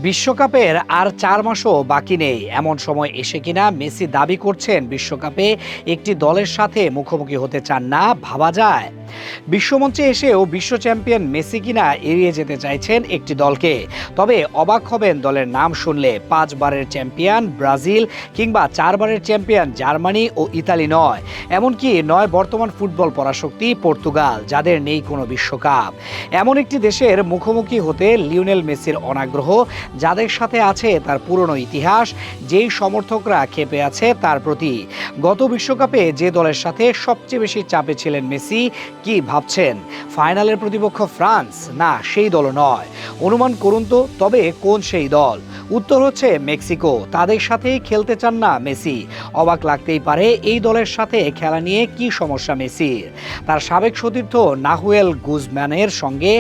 বিশ্বকাপের আর ৪ মাসও বাকি নেই, এমন সময় এসে কিনা মেসি দাবি করছেন বিশ্বকাপে একটি দলের সাথে মুখোমুখি হতে চান না। ভাবা যায় বিশ্বমঞ্চে এসেও বিশ্ব চ্যাম্পিয়ন মেসি কিনা এড়িয়ে যেতে চাইছেন একটি দলকে। তবে অবাক হবেন দলের নাম শুনলে। 5 বারের চ্যাম্পিয়ন ব্রাজিল কিংবা 4 বারের চ্যাম্পিয়ন জার্মানি ও ইতালি নয়, এমনকি নয় বর্তমান ফুটবল পরাশক্তি পর্তুগাল, যাদের নেই কোনো বিশ্বকাপ। এমন একটি দেশের মুখোমুখি হতে লিওনেল মেসির অনাগ্রহ, যাদের সাথে আছে তার পুরনো ইতিহাস, যেই সমর্থকরা ক্ষেপে আছে তার প্রতি। গত বিশ্বকাপে যে দলের সাথে সবচেয়ে বেশি চাপে ছিলেন মেসি, কি ভাবছেন ফাইনালের প্রতিপক্ষ ফ্রান্স? না, সেই দলও নয়। অনুমান করুন তো, তবে কোন সেই দল? উত্তর হচ্ছে মেক্সিকো। তাদের সাথেই খেলতে চান না মেসি। অবাক লাগতেই পারে, এই দলের সাথে খেলা নিয়ে কি সমস্যা মেসির। তার সাবেক সতীর্থ নাহুয়েল গুজম্যানের সঙ্গে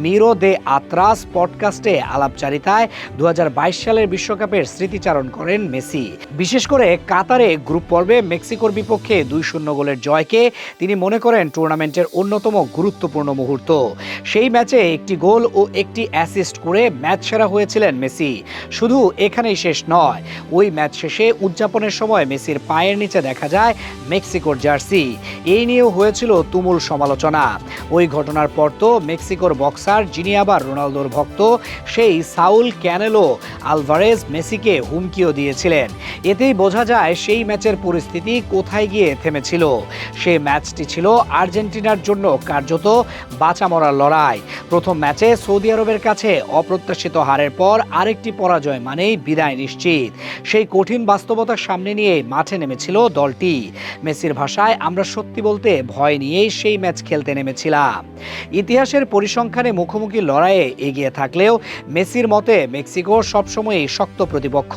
মিরো দে আত্রাস পডকাস্টে আলাপচারিতায় 2022 সালের বিশ্বকাপের স্মৃতিচারণ করেন মেসি। বিশেষ করে কাতারে গ্রুপ পর্বে মেক্সিকোর বিপক্ষে 2-0 গোলের জয়কে তিনি মনে করেন টুর্নামেন্টের অন্যতম গুরুত্বপূর্ণ মুহূর্ত। সেই ম্যাচে একটি গোল ও একটি অ্যাসিস্ট করে ম্যাচ সেরা হয়েছিলেন মেসি। শুধু এখানেই শেষ নয়, ওই ম্যাচ শেষে উদযাপনের সময় মেসির পায়ের নিচে দেখা যায় মেক্সিকোর জার্সি। এই নিয়েও হয়েছিল তুমুল সমালোচনা। ওই ঘটনার পর তো মেক্সিকোর বক্সার, যিনি আবার রোনালদোর ভক্ত, সেই সাউল ক্যানেলো আলভারেজ মেসিকে হুমকিও দিয়েছিলেন। এতেই বোঝা যায় সেই ম্যাচের পরিস্থিতি কোথায় গিয়ে থেমেছিল। সেই ম্যাচটি ছিল আর্জেন্টিনার জন্য কার্যত বাঁচা মরার লড়াই। প্রথম ম্যাচে সৌদি আরবের কাছে অপ্রত্যাশিত হারের পর আরেকটি পরাজয় মানেই বিদায় নিশ্চিত। সেই কঠিন বাস্তবতার সামনে নিয়ে মাঠে নেমেছিল দলটি। মেসির ভাষায়, আমরা সত্যি বলতে ভয় নিয়েই সেই ম্যাচ খেলতে নেমেছিলাম। ইতিহাসের পরিসংখ্যানে মুখোমুখি লড়াইয়ে এগিয়ে থাকলেও মেসির মতে মেক্সিকো সবসময়ই শক্ত প্রতিপক্ষ।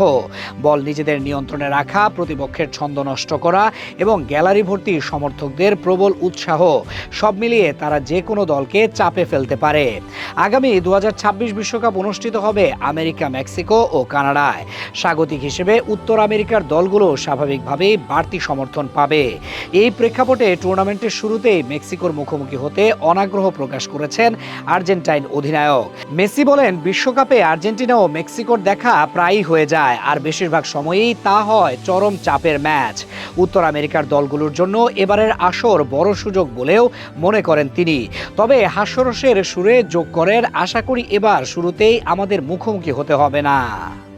বল নিজেদের নিয়ন্ত্রণে রাখা, প্রতিপক্ষের ছন্দ নষ্ট করা এবং গ্যালারি ভর্তি সমর্থকদের প্রবল উৎসাহ, সব মিলিয়ে তারা যে কোনো দলকে চাপে ফেলতে পারে। আগামী 2026 বিশ্বকাপ অনুষ্ঠিত হবে আমেরিকা, মেক্সিকো ও কানাডায়। স্বাগতিক হিসেবে উত্তর আমেরিকার দলগুলো স্বাভাবিকভাবেই বাড়তি সমর্থন পাবে। এই প্রেক্ষাপটে টুর্নামেন্টের শুরুতেই মেক্সিকোর মুখোমুখি হতে অনাগ্রহ প্রকাশ করেছেন আর্জেন্টাইন অধিনায়ক। মেসি বলেন, বিশ্বকাপে আর্জেন্টিনা ও মেক্সিকোর দেখা প্রায়ই হয়ে যায়, আর বেশিরভাগ সময়ই তা হয় চরম চাপের ম্যাচ। উত্তর আমেরিকার দলগুলোর জন্য এবারের আসর বড় সুযোগ বলেও মনে করেন তিনি। তবে হাস্যরসের সুরে যোগ করেন, আশা করি এবার শুরুতেই আমাদের মুখোমুখি হতে হবে না।